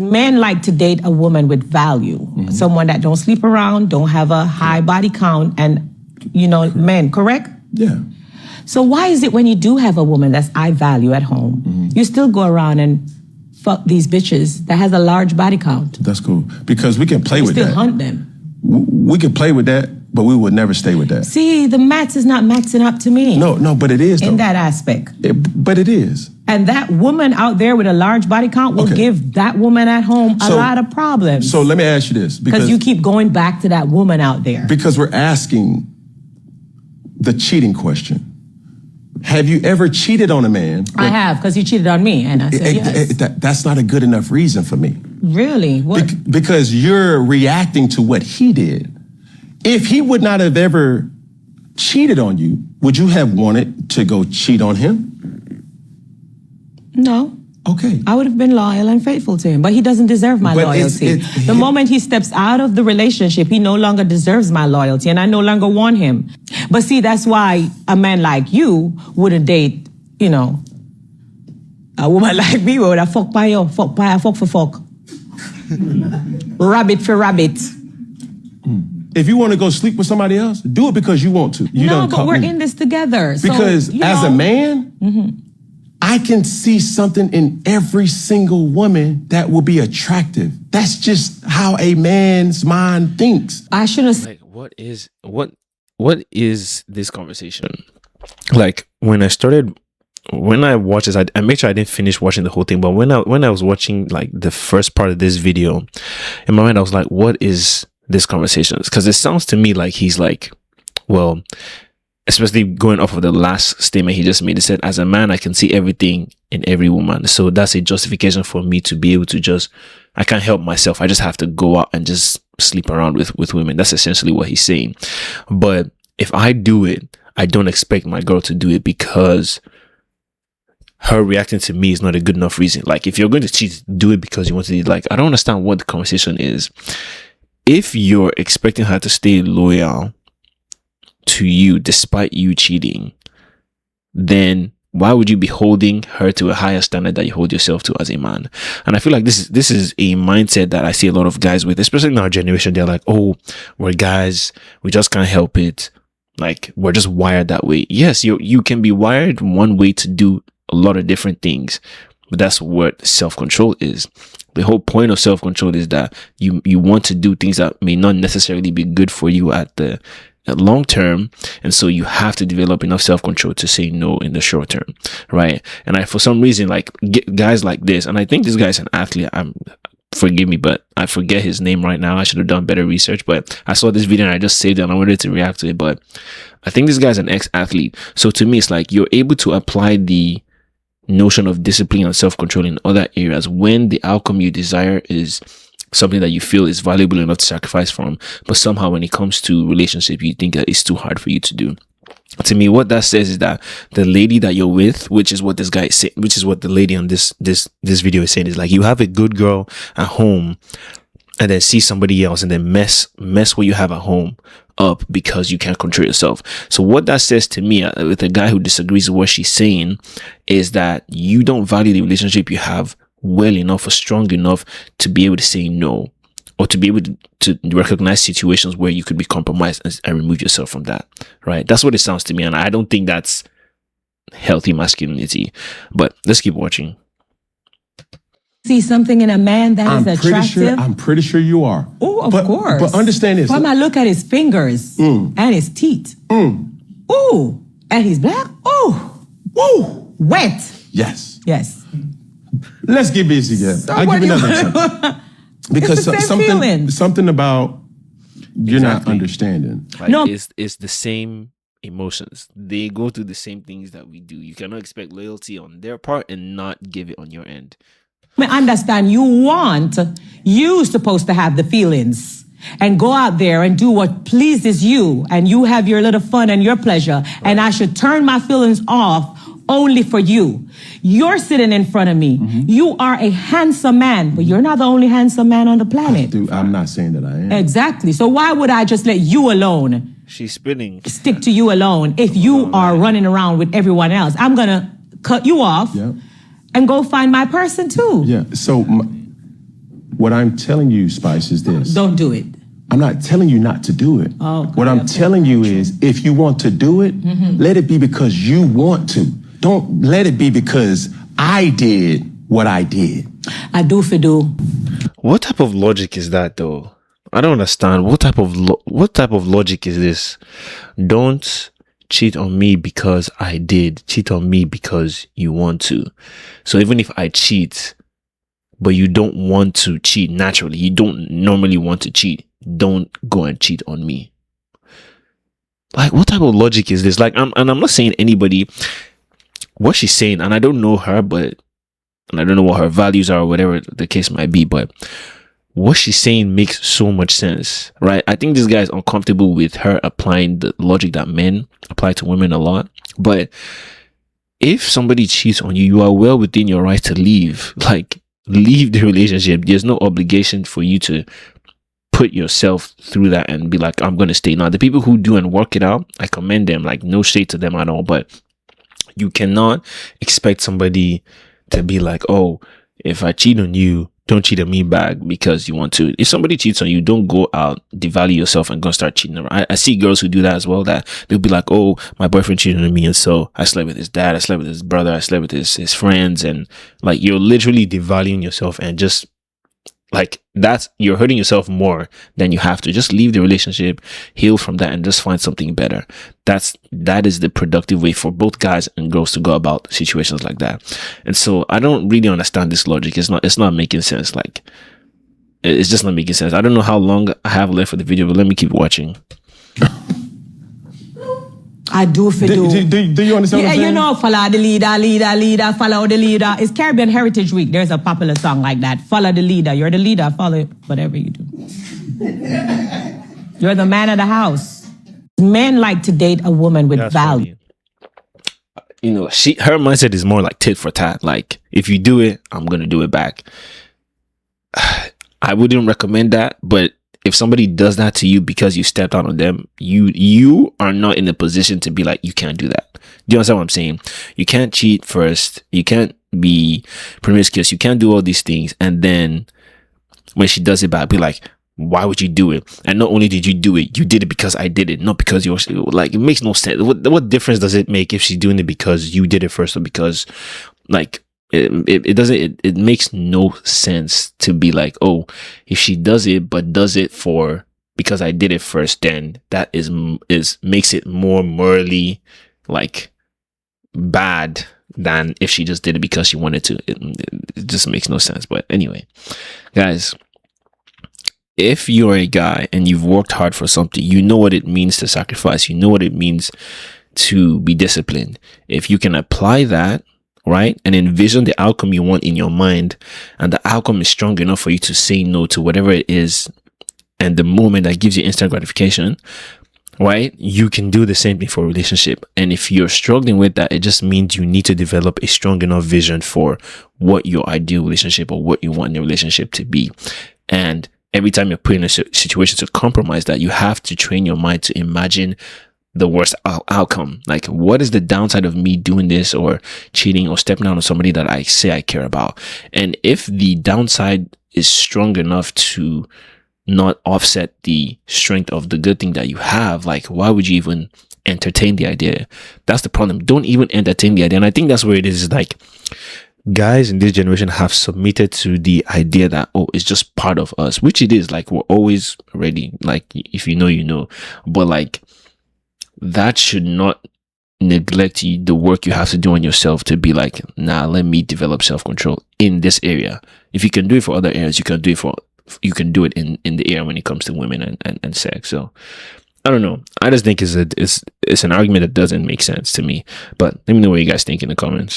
Men like to date a woman with value, someone that don't sleep around, don't have a high body count, and, men, correct? Yeah. So why is it when you do have a woman that's high value at home, you still go around and fuck these bitches that has a large body count? That's cool. Because we can play with that. Still hunt them. We can play with that, but we would never stay with that. See, the maths is not maxing up to me. No, but it is, though. In that aspect. But it is. And that woman out there with a large body count will give that woman at home a lot of problems. So let me ask you this. Because you keep going back to that woman out there. Because we're asking the cheating question. Have you ever cheated on a man? I have, because he cheated on me, and I said yes. That's not a good enough reason for me. Really? What? Because you're reacting to what he did. If he would not have ever cheated on you, would you have wanted to go cheat on him? No. Okay. I would have been loyal and faithful to him, but he doesn't deserve my loyalty. The moment he steps out of the relationship, he no longer deserves my loyalty, and I no longer want him. But see, that's why a man like you wouldn't date, a woman like me would have fuck by you, fuck for fuck. Rabbit for rabbit. If you want to go sleep with somebody else, do it because you want to. But we're in this together. Because as a man, I can see something in every single woman that will be attractive. That's just how a man's mind thinks. I should have. Like, what is this conversation? Like, when I watched this, I made sure I didn't finish watching the whole thing. But when I was watching like the first part of this video, in my mind I was like, what is this conversation? Because it sounds to me like he's like, well, especially going off of the last statement he just made. He said, as a man, I can see everything in every woman. So that's a justification for me to be able to I can't help myself. I just have to go out and just sleep around with women. That's essentially what he's saying. But if I do it, I don't expect my girl to do it because her reacting to me is not a good enough reason. Like, if you're going to cheat, do it because you want to do it. Like, I don't understand what the conversation is. If you're expecting her to stay loyal to you despite you cheating, then why would you be holding her to a higher standard that you hold yourself to as a man? And I feel like this is a mindset that I see a lot of guys with, especially in our generation. They're like, oh, we're guys, we just can't help it. Like, we're just wired that way. Yes, you can be wired one way to do a lot of different things, but that's what self-control is. The whole point of self-control is that you want to do things that may not necessarily be good for you at long term, and so you have to develop enough self-control to say no in the short term, right? And for some reason, like, guys like this, and I think this guy's an athlete. Forgive me, but I forget his name right now. I should have done better research, but I saw this video and I just saved it and I wanted to react to it. But I think this guy's an ex-athlete. So to me, it's like you're able to apply the notion of discipline and self-control in other areas when the outcome you desire is something that you feel is valuable enough to sacrifice from, but somehow when it comes to relationship, you think that it's too hard for you to do. To me, what that says is that the lady that you're with, which is what this guy is saying, which is what the lady on this video is saying, is like, you have a good girl at home and then see somebody else and then mess what you have at home up because you can't control yourself. So what that says to me, with a guy who disagrees with what she's saying, is that you don't value the relationship you have well enough or strong enough to be able to say no, or to be able to recognize situations where you could be compromised and remove yourself from that, right? That's what it sounds to me, and I don't think that's healthy masculinity. But let's keep watching. See something in a man that is attractive? I'm pretty sure you are. Oh, of course. But understand this. When I look at his fingers and his teeth. Oh, and he's black. Oh, woo, wet. Yes. Yes. Let's get busy again. I'll give you another example. Because something about you're not understanding. Like, no, it's the same emotions. They go through the same things that we do. You cannot expect loyalty on their part and not give it on your end. I understand you're supposed to have the feelings and go out there and do what pleases you, and you have your little fun and your pleasure, right. And I should turn my feelings off only for you. You're sitting in front of me. You are a handsome man, but you're not the only handsome man on the planet. I'm not saying that I am. Exactly. So why would I just let you alone? She's spinning. Stick to you alone if you are running around with everyone else. I'm going to cut you off and go find my person too. Yeah. So what I'm telling you, Spice, is this. Don't do it. I'm not telling you not to do it. Okay, What I'm okay. telling you is, if you want to do it, let it be because you want to. Don't let it be because I did what I did. I do for do. What type of logic is that, though? I don't understand. What type of logic is this? Don't cheat on me because I did. Cheat on me because you want to. So even if I cheat, but you don't want to cheat naturally, you don't normally want to cheat, don't go and cheat on me. Like, what type of logic is this? Like, I'm not saying anybody what she's saying, and I don't know her, and I don't know what her values are or whatever the case might be, but what she's saying makes so much sense, right? I think this guy is uncomfortable with her applying the logic that men apply to women a lot. But if somebody cheats on you, you are well within your right to leave. Like, leave the relationship. There's no obligation for you to put yourself through that and be like, I'm going to stay. Now, the people who do and work it out, I commend them. Like, no shade to them at all. But you cannot expect somebody to be like, oh, if I cheat on you, don't cheat on me back because you want to. If somebody cheats on you, don't go out, devalue yourself and go start cheating around. I see girls who do that as well, that they'll be like, oh, my boyfriend cheated on me, and so I slept with his dad, I slept with his brother, I slept with his friends, and like, you're literally devaluing yourself, and just like, you're hurting yourself more than you have to. Just leave the relationship, heal from that, and just find something better. That is the productive way for both guys and girls to go about situations like that. And so I don't really understand this logic. It's not making sense. Like, it's just not making sense. I don't know how long I have left for the video, but let me keep watching. I do for do. Do you understand what I'm Yeah, saying? you know, follow the leader, follow the leader. It's Caribbean Heritage Week. There's a popular song like that. Follow the leader. You're the leader. Follow whatever you do. You're the man of the house. Men like to date a woman with That's value. funny. You know, her mindset is more like tit for tat. Like, if you do it, I'm going to do it back. I wouldn't recommend that, but if somebody does that to you because you stepped out on them, you are not in a position to be like, you can't do that. Do you understand what I'm saying? You can't cheat first. You can't be promiscuous. You can't do all these things. And then when she does it back, be like, why would you do it? And not only did you do it, you did it because I did it, not because you're like, it makes no sense. What difference does it make if she's doing it because you did it first, or because, like, it makes no sense to be like, oh, if she does it but does it for because I did it first, then that is makes it more morally like bad than if she just did it because she wanted to. It just makes no sense. But anyway, guys, if you're a guy and you've worked hard for something, you know what it means to sacrifice, you know what it means to be disciplined. If you can apply that, right, and envision the outcome you want in your mind, and the outcome is strong enough for you to say no to whatever it is, and the moment that gives you instant gratification, right, you can do the same thing for a relationship. And if you're struggling with that, it just means you need to develop a strong enough vision for what your ideal relationship or what you want your relationship to be. And every time you're put in a situation to compromise that, you have to train your mind to imagine the worst outcome. Like, what is the downside of me doing this or cheating or stepping out on somebody that I say I care about? And if the downside is strong enough to not offset the strength of the good thing that you have, like, why would you even entertain the idea? That's the problem. Don't even entertain the idea. And I think that's where it is. Like, guys in this generation have submitted to the idea that, oh, it's just part of us, which it is. Like, we're always ready. Like, if you know, you know. But like, that should not neglect the work you have to do on yourself to be like, nah, let me develop self-control in this area. If you can do it for other areas, you can do it in the area when it comes to women and sex. So I don't know. I just think it's an argument that doesn't make sense to me. But let me know what you guys think in the comments.